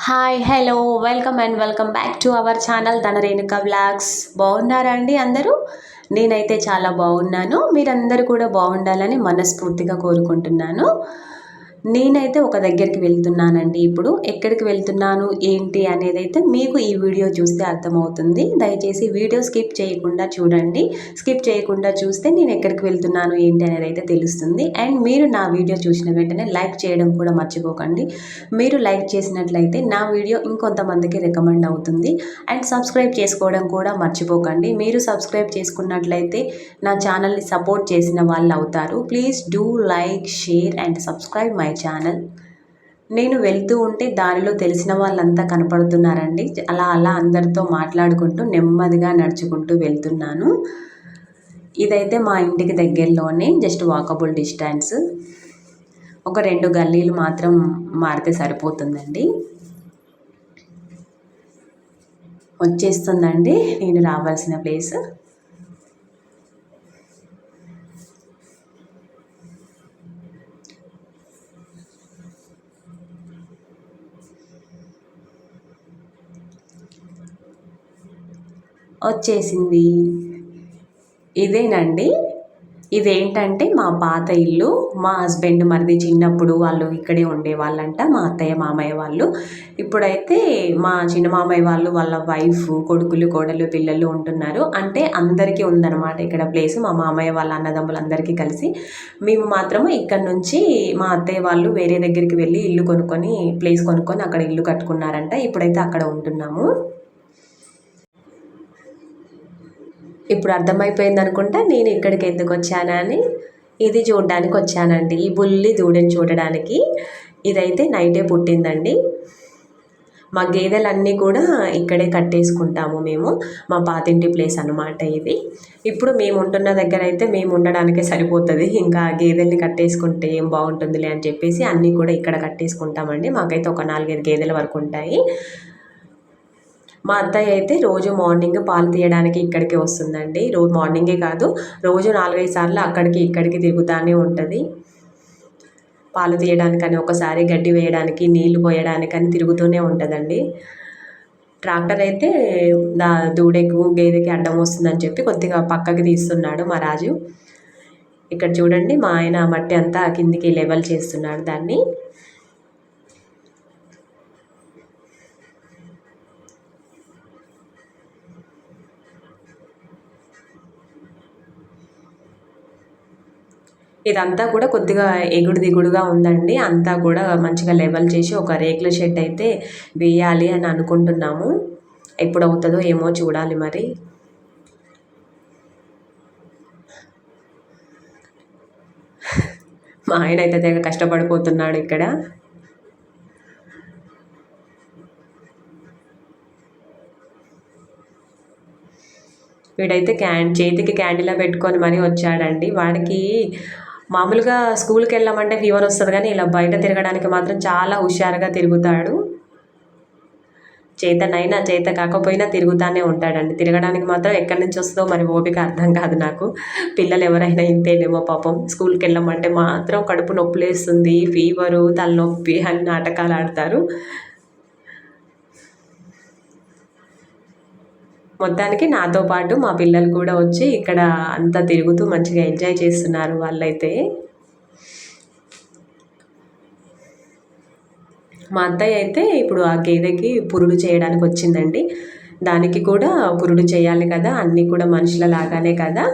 Hi hello welcome back to our channel Dhanarenuka vlogs. బాగున్నారా అండి అందరూ? నేనైతే చాలా బాగున్నాను. మీరందరూ కూడా బాగుండాలని మనస్ఫూర్తిగా కోరుకుంటున్నాను. నేనైతే ఒక దగ్గరికి వెళ్తున్నానండి. ఇప్పుడు ఎక్కడికి వెళ్తున్నాను ఏంటి అనేది అయితే మీకు ఈ వీడియో చూస్తే అర్థమవుతుంది. దయచేసి వీడియో స్కిప్ చేయకుండా చూడండి. స్కిప్ చేయకుండా చూస్తే నేను ఎక్కడికి వెళ్తున్నాను ఏంటి అనేది అయితే తెలుస్తుంది. అండ్ మీరు నా వీడియో చూసిన వెంటనే లైక్ చేయడం కూడా మర్చిపోకండి. మీరు లైక్ చేసినట్లయితే నా వీడియో ఇంకొంతమందికి రికమెండ్ అవుతుంది. అండ్ సబ్స్క్రైబ్ చేసుకోవడం కూడా మర్చిపోకండి. మీరు సబ్స్క్రైబ్ చేసుకున్నట్లయితే నా ఛానల్ని సపోర్ట్ చేసిన వాళ్ళు అవుతారు. Please do like, share and subscribe my channel. నేను వెళ్తూ ఉంటే దారిలో తెలిసిన వాళ్ళంతా కనపడుతున్నారండి. అలా అలా అందరితో మాట్లాడుకుంటూ నెమ్మదిగా నడుచుకుంటూ వెళ్తున్నాను. ఇదైతే మా ఇంటికి దగ్గరలోనే జస్ట్ వాకబుల్ డిస్టెన్స్. ఒక 2 గల్లీలు మాత్రం మారితే సరిపోతుందండి. వచ్చేస్తుందండి నేను రావాల్సిన ప్లేస్. వచ్చేసింది. ఇదేనండి. ఇదేంటంటే మా పాత ఇల్లు. మా హస్బెండ్ మరిది చిన్నప్పుడు వాళ్ళు ఇక్కడే ఉండేవాళ్ళంట, మా అత్తయ్య మామయ్య వాళ్ళు. ఇప్పుడైతే మా చిన్న మామయ్య వాళ్ళు వాళ్ళ వైఫ్, కొడుకులు, కోడలు, పిల్లలు ఉంటున్నారు. అంటే అందరికీ ఉందన్నమాట ఇక్కడ ప్లేస్. మా మామయ్య వాళ్ళ అన్నదమ్ములందరికీ కలిసి. మేము మాత్రము ఇక్కడ నుంచి మా అత్తయ్య వాళ్ళు వేరే దగ్గరికి వెళ్ళి ఇల్లు కొనుక్కొని, ప్లేస్ కొనుక్కొని అక్కడ ఇల్లు కట్టుకున్నారంట. ఇప్పుడైతే అక్కడ ఉంటున్నాము. ఇప్పుడు అర్థమైపోయింది అనుకుంటా నేను ఇక్కడికి ఎందుకు వచ్చానని. ఇది చూడడానికి వచ్చానండి, ఈ బుల్లి దూడని చూడడానికి. ఇదైతే నైటే పుట్టిందండి. మా గేదెలన్నీ కూడా ఇక్కడే కట్టేసుకుంటాము మేము. మా పాతింటి ప్లేస్ అన్నమాట ఇది. ఇప్పుడు మేము ఉంటున్న దగ్గర అయితే మేము ఉండడానికే సరిపోతుంది. ఇంకా గేదెల్ని కట్టేసుకుంటే ఏం బాగుంటుందిలే అని చెప్పేసి అన్నీ కూడా ఇక్కడ కట్టేసుకుంటామండి. మాకైతే ఒక 4-5 గేదెల వరకు ఉంటాయి. మా అత్తయ్య అయితే రోజు మార్నింగ్ పాలు తీయడానికి ఇక్కడికే వస్తుందండి. రోజు మార్నింగే కాదు, రోజు 4-5 సార్లు అక్కడికి ఇక్కడికి తిరుగుతూనే ఉంటుంది. పాలు తీయడానికని, ఒకసారి గడ్డి వేయడానికి, నీళ్లు పోయడానికని తిరుగుతూనే ఉంటుందండి. ట్రాక్టర్ అయితే దూడకు గేదెకి అడ్డం వస్తుందని చెప్పి కొద్దిగా పక్కకి తీస్తున్నాడు మా రాజు. ఇక్కడ చూడండి మా ఆయన మట్టి అంతా కిందికి లెవెల్ చేస్తున్నాడు దాన్ని. ఇదంతా కూడా కొద్దిగా ఎగుడు దిగుడుగా ఉందండి. అంతా కూడా మంచిగా లెవెల్ చేసి ఒక రేకుల షెడ్ అయితే వేయాలి అని అనుకుంటున్నాము. ఎప్పుడు అవుతుందో ఏమో చూడాలి మరి. మా ఆయన అయితే తెగ కష్టపడిపోతున్నాడు ఇక్కడ. వీడైతే చేతికి క్యాండిలా పెట్టుకొని మరీ వచ్చాడండి. వాడికి మామూలుగా స్కూల్కి వెళ్ళామంటే ఫీవర్ వస్తుంది, కానీ ఇలా బయట తిరగడానికి మాత్రం చాలా హుషారుగా తిరుగుతాడు. చేతనైనా చేత కాకపోయినా తిరుగుతూనే ఉంటాడండి. తిరగడానికి మాత్రం ఎక్కడి నుంచి వస్తుందో మరి ఓపిక అర్థం కాదు నాకు. పిల్లలు ఎవరైనా ఇంతేనేమో పాపం. స్కూల్కి వెళ్ళామంటే మాత్రం కడుపు నొప్పులేస్తుంది, ఫీవరు, తలనొప్పి అని నాటకాలు ఆడతారు. మొత్తానికి నాతో పాటు మా పిల్లలు కూడా వచ్చి ఇక్కడ అంతా తిరుగుతూ మంచిగా ఎంజాయ్ చేస్తున్నారు వాళ్ళైతే. మా అత్తయ్య అయితే ఇప్పుడు ఆ గేదెకి పురుడు చేయడానికి వచ్చిందండి. దానికి కూడా పురుడు చేయాలి కదా, అన్నీ కూడా మనుషుల లాగానే కదా.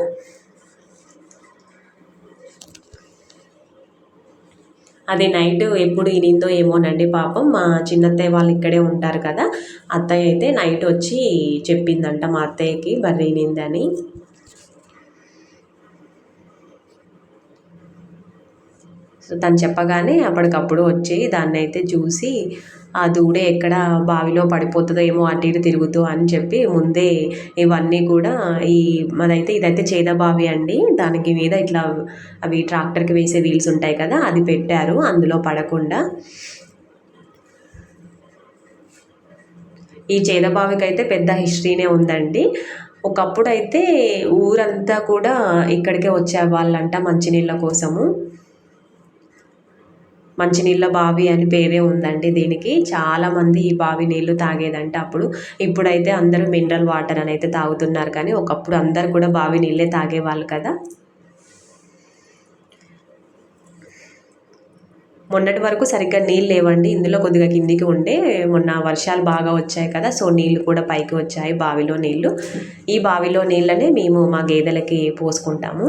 అది నైట్ ఎప్పుడు ఇనిందో ఏమోనండి పాపం. మా చిన్నత్తయ్య వాళ్ళు ఇక్కడే ఉంటారు కదా, అత్తయ్య అయితే నైట్ వచ్చి చెప్పిందంట మా అత్తయ్యకి బర్రె ఇనిందని. సో తను చెప్పగానే అప్పటికప్పుడు వచ్చి దాన్ని అయితే చూసి ఆ దూడే ఎక్కడ బావిలో పడిపోతుందో ఏమో అటు ఇటు తిరుగుతూ అని చెప్పి ముందే ఇవన్నీ కూడా ఇదైతే చేద బావి అండి. దానికి మీద ఇట్లా అవి ట్రాక్టర్కి వేసే వీల్స్ ఉంటాయి కదా, అది పెట్టారు అందులో పడకుండా. ఈ చేదబావికి అయితే పెద్ద హిస్టరీనే ఉందండి. ఒకప్పుడు అయితే ఊరంతా కూడా ఇక్కడికే వచ్చే వాళ్ళంట మంచినీళ్ళ కోసము. మంచినీళ్ళ బావి అని పేరే ఉందండి దీనికి. చాలామంది ఈ బావి నీళ్లు తాగేదంటే అప్పుడు. ఇప్పుడైతే అందరూ మినరల్ వాటర్ అని అయితే తాగుతున్నారు, కానీ ఒకప్పుడు అందరు కూడా బావి నీళ్ళే తాగేవాళ్ళు కదా. మొన్నటి వరకు సరిగ్గా నీళ్ళు లేవండి ఇందులో, కొద్దిగా కిందికి ఉండే. మొన్న వర్షాలు బాగా వచ్చాయి కదా, సో నీళ్ళు కూడా పైకి వచ్చాయి బావిలో నీళ్ళు. ఈ బావిలో నీళ్ళనే మేము మా గేదెలకి పోసుకుంటాము.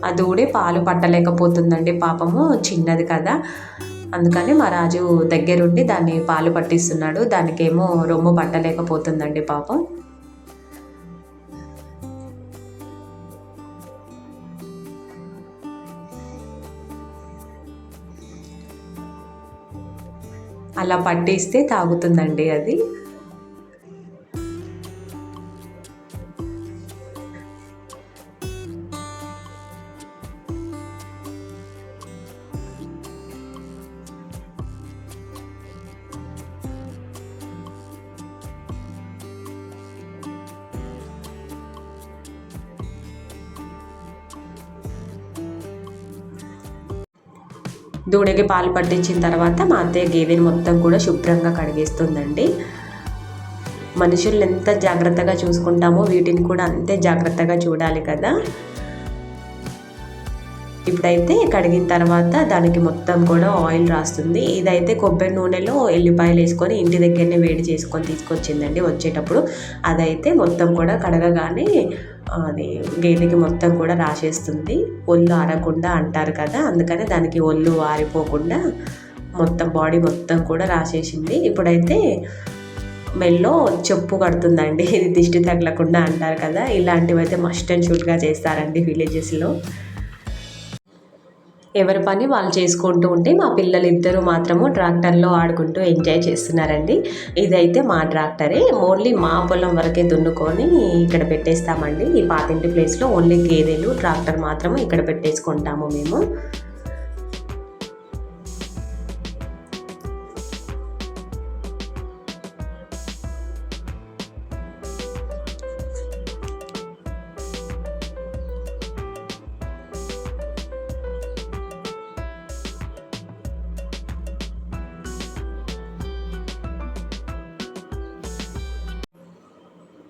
ఆ దూడే పాలు పట్టలేకపోతుందండి పాపము, చిన్నది కదా. అందుకని మా రాజు దగ్గరుండి దాన్ని పాలు పట్టిస్తున్నాడు. దానికేమో రొమ్ము పట్టలేకపోతుందండి పాపం. అలా పట్టిస్తే తాగుతుందండి అది. దూడకి పాలు పట్టించిన తర్వాత మా అత్తయ్య గేదెని మొత్తం కూడా శుభ్రంగా కడిగేస్తుందండి. మనుషుల్ని ఎంత జాగ్రత్తగా చూసుకుంటామో వీటిని కూడా అంతే జాగ్రత్తగా చూడాలి కదా. ఇప్పుడైతే కడిగిన తర్వాత దానికి మొత్తం కూడా ఆయిల్ రాస్తుంది. ఇదైతే కొబ్బరి నూనెలో ఎల్లిపాయలు వేసుకొని ఇంటి దగ్గరనే వేడి చేసుకొని తీసుకొచ్చిందండి వచ్చేటప్పుడు. అదైతే మొత్తం కూడా కడగగానే అది గేదెకి మొత్తం కూడా రాసేస్తుంది. ఒళ్ళు ఆరకుండా అంటారు కదా, అందుకని దానికి ఒళ్ళు ఆరిపోకుండా మొత్తం బాడీ మొత్తం కూడా రాసేసింది. ఇప్పుడైతే మెల్లో చెప్పు కడుతుందండి, ఇది దిష్టి తగలకుండా అంటారు కదా. ఇలాంటివి అయితే మస్ట్ అండ్ షుడ్గా చేస్తారండి విలేజెస్లో. ఎవరి పని వాళ్ళు చేసుకుంటూ ఉంటే మా పిల్లలు ఇద్దరు మాత్రము ట్రాక్టర్లో ఆడుకుంటూ ఎంజాయ్ చేస్తున్నారండి. ఇదైతే మా ట్రాక్టరే, ఓన్లీ మా పొలం వరకే దున్నుకొని ఇక్కడ పెట్టేస్తామండి. ఈ పాతింటి ప్లేస్లో ఓన్లీ గేదెలు ట్రాక్టర్ మాత్రము ఇక్కడ పెట్టేసుకుంటాము మేము.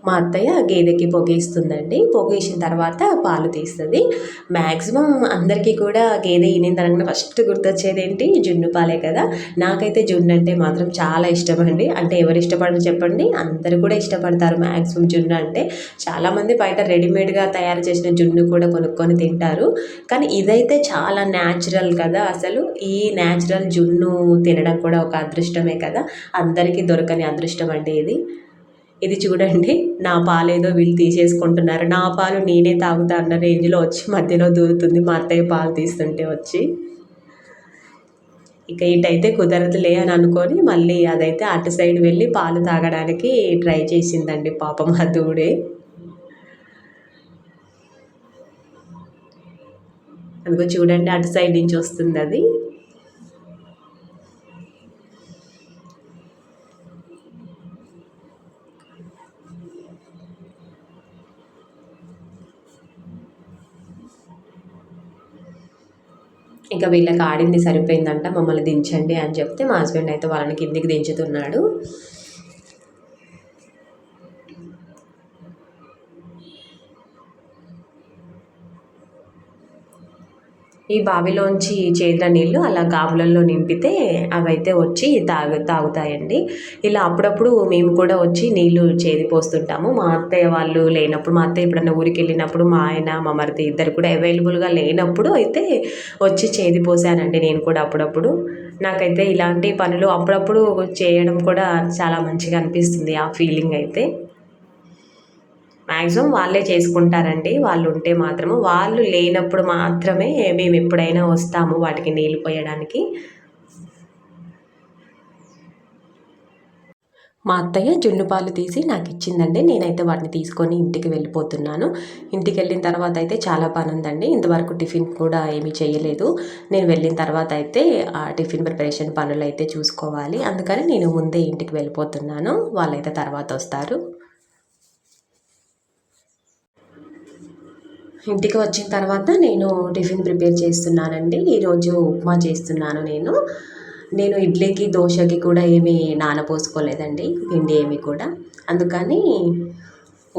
మా అత్తయ్య గేదెకి పొగేస్తుందండి. పొగేసిన తర్వాత పాలు తీస్తుంది. మ్యాక్సిమం అందరికీ కూడా గేదె ఈనిందనగానే ఫస్ట్ గుర్తొచ్చేది ఏంటి, జున్ను పాలే కదా. నాకైతే జున్ను అంటే మాత్రం చాలా ఇష్టం అండి. అంటే ఎవరు ఇష్టపడరు చెప్పండి, అందరూ కూడా ఇష్టపడతారు మ్యాక్సిమం జున్ను అంటే. చాలామంది బయట రెడీమేడ్గా తయారు చేసిన జున్ను కూడా కొనుక్కొని తింటారు, కానీ ఇదైతే చాలా న్యాచురల్ కదా. అసలు ఈ న్యాచురల్ జున్ను తినడం కూడా ఒక అదృష్టమే కదా, అందరికీ దొరకని అదృష్టం అండి ఇది. ఇది చూడండి, నా పాలేదో వీళ్ళు తీసేసుకుంటున్నారు, నా పాలు నేనే తాగుతా అన్న రేంజ్లో వచ్చి మధ్యలో దూరుతుంది మా అత్తయ్య పాలు తీస్తుంటే వచ్చి. ఇక ఇటైతే కుదరదులే అని అనుకొని మళ్ళీ అదైతే అటు సైడ్ వెళ్ళి పాలు తాగడానికి ట్రై చేసిందండి పాపం ఆ దూడే. అందుకో చూడండి, అటు సైడ్ నుంచి వస్తుంది అది. ఇంకా వీళ్ళకి ఆడింది సరిపోయిందంట, మమ్మల్ని దించండి అని చెప్తే మా హస్బెండ్ అయితే వాళ్ళని కిందికి దించుతున్నాడు. ఈ బావిలోంచి చేదిన నీళ్ళు అలా గాబులలో నింపితే అవైతే వచ్చి తాగుతాయండి. ఇలా అప్పుడప్పుడు మేము కూడా వచ్చి నీళ్ళు చేది పోస్తుంటాము. మా అత్తయ్య వాళ్ళు లేనప్పుడు, మా అత్తయ్య ఎప్పుడన్నా ఊరికి వెళ్ళినప్పుడు, మా ఆయన మా మరిది ఇద్దరు కూడా అవైలబుల్గా లేనప్పుడు అయితే వచ్చి చేది పోసానండి నేను కూడా అప్పుడప్పుడు. నాకైతే ఇలాంటి పనులు అప్పుడప్పుడు చేయడం కూడా చాలా మంచిగా అనిపిస్తుంది, ఆ ఫీలింగ్ అయితే. మ్యాక్సిమం వాళ్ళే చేసుకుంటారండి, వాళ్ళు ఉంటే మాత్రము. వాళ్ళు లేనప్పుడు మాత్రమే మేము ఎప్పుడైనా వస్తాము వాటికి నీళ్ళు పోయడానికి. మా అత్తయ్య జున్ను పాలు తీసి నాకు ఇచ్చిందండి. నేనైతే వాటిని తీసుకొని ఇంటికి వెళ్ళిపోతున్నాను. ఇంటికి వెళ్ళిన తర్వాత అయితే చాలా పని ఉందండి. ఇంతవరకు టిఫిన్ కూడా ఏమీ చేయలేదు. నేను వెళ్ళిన తర్వాత అయితే ఆ టిఫిన్ ప్రిపరేషన్ పనులు అయితే చూసుకోవాలి. అందుకని నేను ముందే ఇంటికి వెళ్ళిపోతున్నాను, వాళ్ళైతే తర్వాత వస్తారు. ఇంటికి వచ్చిన తర్వాత నేను టిఫిన్ ప్రిపేర్ చేస్తున్నానండి. ఈరోజు ఉప్మా చేస్తున్నాను నేను ఇడ్లీకి దోశకి కూడా ఏమీ నానపోసుకోలేదండి పిండి ఏమి కూడా. అందుకని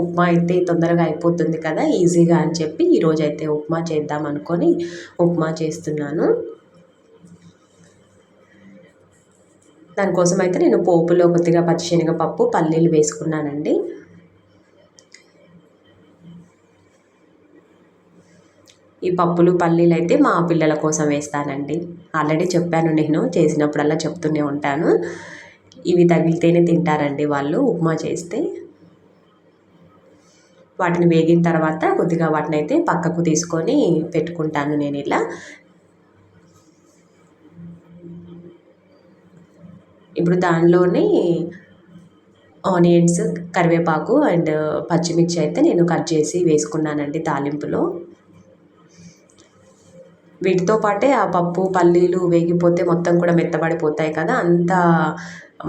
ఉప్మా అయితే తొందరగా అయిపోతుంది కదా ఈజీగా అని చెప్పి ఈరోజైతే ఉప్మా చేద్దాం అనుకొని ఉప్మా చేస్తున్నాను. దానికోసం అయితే నేను పోపులో కొద్దిగా పచ్చిశనగపప్పు పల్లీలు వేసుకున్నానండి. ఈ పప్పులు పల్లీలు అయితే మా పిల్లల కోసం వేస్తానండి. ఆల్రెడీ చెప్పాను, నేను చేసినప్పుడల్లా చెప్తూనే ఉంటాను. ఇవి తగిలితేనే తింటారండి వాళ్ళు ఉప్మా చేస్తే. వాటిని వేగిన తర్వాత కొద్దిగా వాటిని అయితే పక్కకు తీసుకొని పెట్టుకుంటాను నేను ఇలా. ఇప్పుడు దానిలోనే ఆనియన్స్, కరివేపాకు అండ్ పచ్చిమిర్చి అయితే నేను కట్ చేసి వేసుకున్నానండి తాలింపులో. వీటితో పాటే ఆ పప్పు పల్లీలు వేగిపోతే మొత్తం కూడా మెత్తబడిపోతాయి కదా, అంత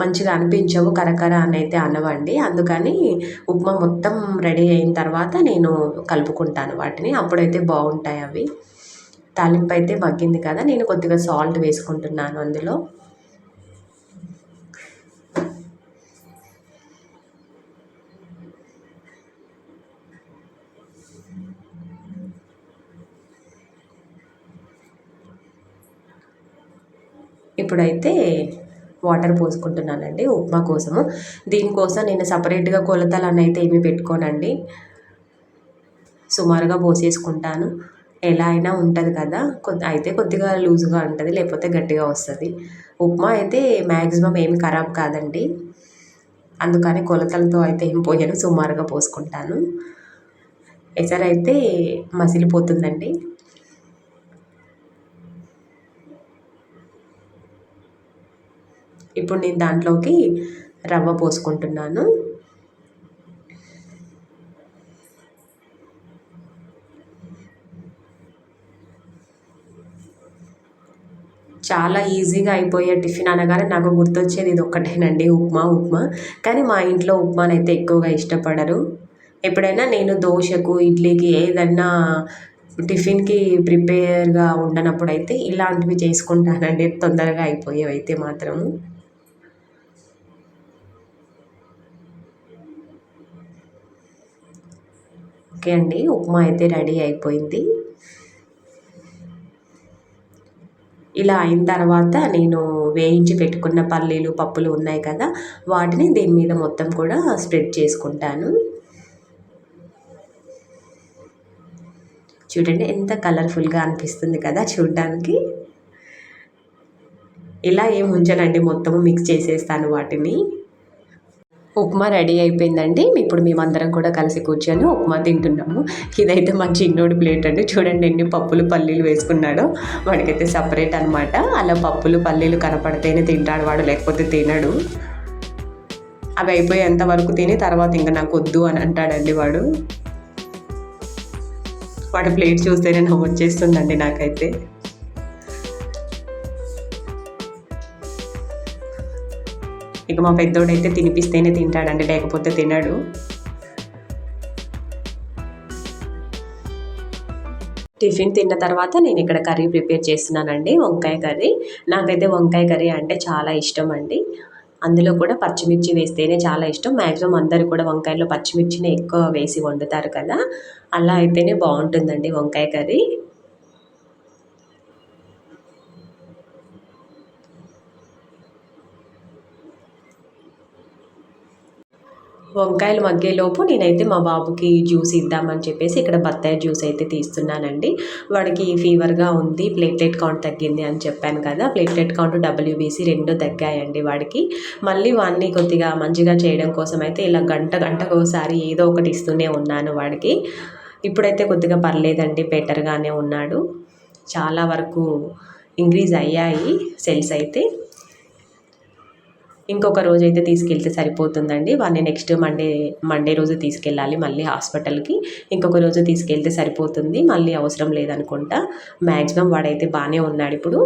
మంచిగా అనిపించవు, కరకర అని అయితే అనవండి. అందుకని ఉప్మా మొత్తం రెడీ అయిన తర్వాత నేను కలుపుకుంటాను వాటిని, అప్పుడైతే బాగుంటాయి అవి. తాలింపు అయితే మగ్గింది కదా, నేను కొద్దిగా సాల్ట్ వేసుకుంటున్నాను అందులో. ఇప్పుడైతే వాటర్ పోసుకుంటున్నానండి ఉప్మా కోసము. దీనికోసం నేను సపరేట్గా కొలతలు అయితే ఏమి పెట్టుకోనండి, సుమారుగా పోసేసుకుంటాను. ఎలా అయినా ఉంటుంది కదా, అయితే కొద్దిగా లూజ్గా ఉంటుంది, లేకపోతే గట్టిగా వస్తుంది. ఉప్మా అయితే మ్యాక్సిమం ఏమి ఖరాబ్ కాదండి, అందుకని కొలతలతో అయితే ఏం పోయాను, సుమారుగా పోసుకుంటాను. ఎసరైతే మసిలిపోతుందండి. ఇప్పుడు నేను దాంట్లోకి రవ్వ పోసుకుంటున్నాను. చాలా ఈజీగా అయిపోయే టిఫిన్ అనగానే నాకు గుర్తొచ్చేది ఇది ఒక్కటేనండి, ఉప్మా. కానీ మా ఇంట్లో ఉప్మానైతే ఎక్కువగా ఇష్టపడరు. ఎప్పుడైనా నేను దోశకు, ఇడ్లీకి ఏదన్నా టిఫిన్కి ప్రిపేర్గా ఉండనప్పుడు అయితే ఇలాంటివి చేసుకుంటానండి, తొందరగా అయిపోయేవి అయితే మాత్రము. ఓకే అండి, ఉప్మా అయితే రెడీ అయిపోయింది. ఇలా అయిన తర్వాత నేను వేయించి పెట్టుకున్న పల్లీలు పప్పులు ఉన్నాయి కదా, వాటిని దీని మీద మొత్తం కూడా స్ప్రెడ్ చేసుకుంటాను. చూడండి ఎంత కలర్ఫుల్గా అనిపిస్తుంది కదా చూడడానికి. ఇలా ఏం ఉంచనండి, మొత్తము మిక్స్ చేసేస్తాను వాటిని. ఉప్మా రెడీ అయిపోయిందండి. ఇప్పుడు మేమందరం కూడా కలిసి కూర్చొని ఉప్మా తింటున్నాము. ఇదైతే మా చిన్నోడి ప్లేట్ అండి, చూడండి ఎన్ని పప్పులు పల్లీలు వేసుకున్నాడో. వాడికైతే సపరేట్ అనమాట. అలా పప్పులు పల్లీలు కనపడితేనే తింటాడు వాడు, లేకపోతే తినడు. అవి అయిపోయేంత వరకు తిని తర్వాత ఇంకా నాకు వద్దు అని అంటాడండి వాడు. వాడి ప్లేట్ చూస్తేనే నవ్వు వచ్చేస్తుందండి నాకైతే. ఇక మా పెద్దోడైతే తినిపిస్తేనే తింటాడండి, లేకపోతే తినడు. టిఫిన్ తిన్న తర్వాత నేను ఇక్కడ కర్రీ ప్రిపేర్ చేస్తున్నానండి, వంకాయ కర్రీ. నాకైతే వంకాయ కర్రీ అంటే చాలా ఇష్టం అండి. అందులో కూడా పచ్చిమిర్చి వేస్తేనే చాలా ఇష్టం. మ్యాక్సిమం అందరూ కూడా వంకాయలో పచ్చిమిర్చిని ఎక్కువ వేసి వండుతారు కదా, అలా అయితేనే బాగుంటుందండి వంకాయ కర్రీ. వంకాయలు మగ్గేలోపు నేనైతే మా బాబుకి జ్యూస్ ఇద్దామని చెప్పేసి ఇక్కడ బత్తాయి జ్యూస్ అయితే తీస్తున్నానండి. వాడికి ఫీవర్గా ఉంది, ప్లేట్లెట్ కౌంట్ తగ్గింది అని చెప్పాను కదా. ప్లేట్లెట్ కౌంట్, WBC రెండు తగ్గాయండి వాడికి. మళ్ళీ వాడిని కొద్దిగా మంచిగా చేయడం కోసం అయితే ఇలా గంటకోసారి ఏదో ఒకటి ఇస్తూనే ఉన్నాను వాడికి. ఇప్పుడైతే కొద్దిగా పర్లేదండి, బెటర్గానే ఉన్నాడు. చాలా వరకు ఇంక్రీజ్ అయ్యాయి సెల్స్ అయితే. ఇంకొక రోజు అయితే తీసుకెళ్తే సరిపోతుందండి. వాడిని నెక్స్ట్ మండే రోజు తీసుకెళ్ళాలి మళ్ళీ హాస్పిటల్కి. ఇంకొక రోజు తీసుకెళ్తే సరిపోతుంది, మళ్ళీ అవసరం లేదనుకుంటా. మ్యాక్సిమం వాడైతే బాగానే ఉన్నాడు ఇప్పుడు.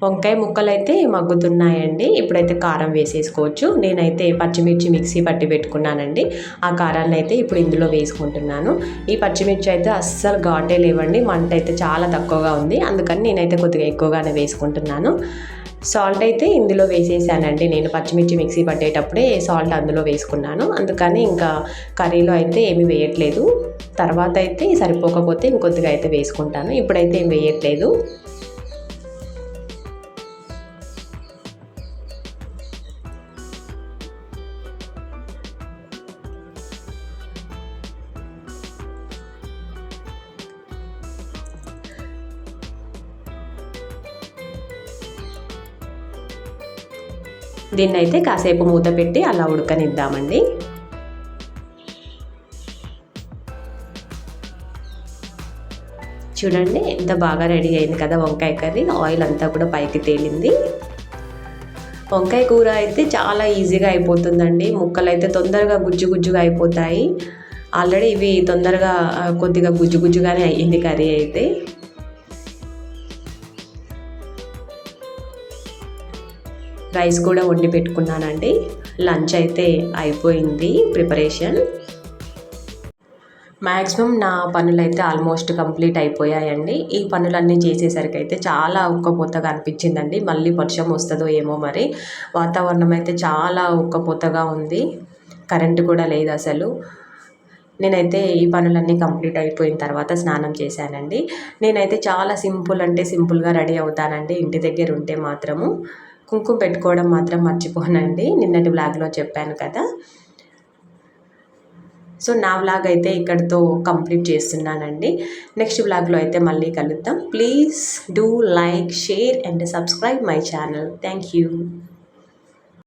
వంకాయ ముక్కలు అయితే మగ్గుతున్నాయండి. ఇప్పుడైతే కారం వేసేసుకోవచ్చు. నేనైతే పచ్చిమిర్చి మిక్సీ పట్టి పెట్టుకున్నానండి. ఆ కారాన్ని అయితే ఇప్పుడు ఇందులో వేసుకుంటున్నాను. ఈ పచ్చిమిర్చి అయితే అస్సలు ఘాటే లేవండి. మంట అయితే చాలా తక్కువగా ఉంది. అందుకని నేనైతే కొద్దిగా ఎక్కువగానే వేసుకుంటున్నాను. సాల్ట్ అయితే ఇందులో వేసేసానండి. నేను పచ్చిమిర్చి మిక్సీ పట్టేటప్పుడే సాల్ట్ అందులో వేసుకున్నాను. అందుకని ఇంకా కర్రీలో అయితే ఏమీ వేయట్లేదు. తర్వాత అయితే సరిపోకపోతే ఇంకొద్దిగా అయితే వేసుకుంటాను. ఇప్పుడైతే ఏం వేయట్లేదు. దీన్ని అయితే కాసేపు మూత పెట్టి అలా ఉడకనిద్దామండి. చూడండి ఎంత బాగా రెడీ అయింది కదా వంకాయ కర్రీ. ఆయిల్ అంతా కూడా పైకి తేలింది. వంకాయ కూర అయితే చాలా ఈజీగా అయిపోతుందండి. ముక్కలు అయితే తొందరగా గుజ్జు గుజ్జుగా అయిపోతాయి. ఆల్రెడీ ఇవి తొందరగా కొద్దిగా గుజ్జు గుజ్జుగానే అయ్యింది కర్రీ అయితే. రైస్ కూడా వండి పెట్టుకున్నానండి. లంచ్ అయితే అయిపోయింది ప్రిపరేషన్. మ్యాక్సిమం నా పనులైతే ఆల్మోస్ట్ కంప్లీట్ అయిపోయాయండి. ఈ పనులన్నీ చేసేసరికి అయితే చాలా ఉక్కపోతగా అనిపించిందండి. మళ్ళీ వర్షం వస్తుందో ఏమో మరి. వాతావరణం అయితే చాలా ఉక్కపోతగా ఉంది. కరెంటు కూడా లేదు అసలు. నేనైతే ఈ పనులన్నీ కంప్లీట్ అయిపోయిన తర్వాత స్నానం చేశానండి. నేనైతే చాలా సింపుల్ అంటే సింపుల్గా రెడీ అవుతానండి. ఇంటి దగ్గర ఉంటే మాత్రము కుంకుమ పెట్టుకోవడం మాత్రం మర్చిపోనండి. నిన్నటి వ్లాగ్లో చెప్పాను కదా. సో నా వ్లాగ్ అయితే ఇక్కడితో కంప్లీట్ చేస్తున్నానండి. నెక్స్ట్ వ్లాగ్లో అయితే మళ్ళీ కలుద్దాం. Please do like, share and subscribe my channel. Thank you.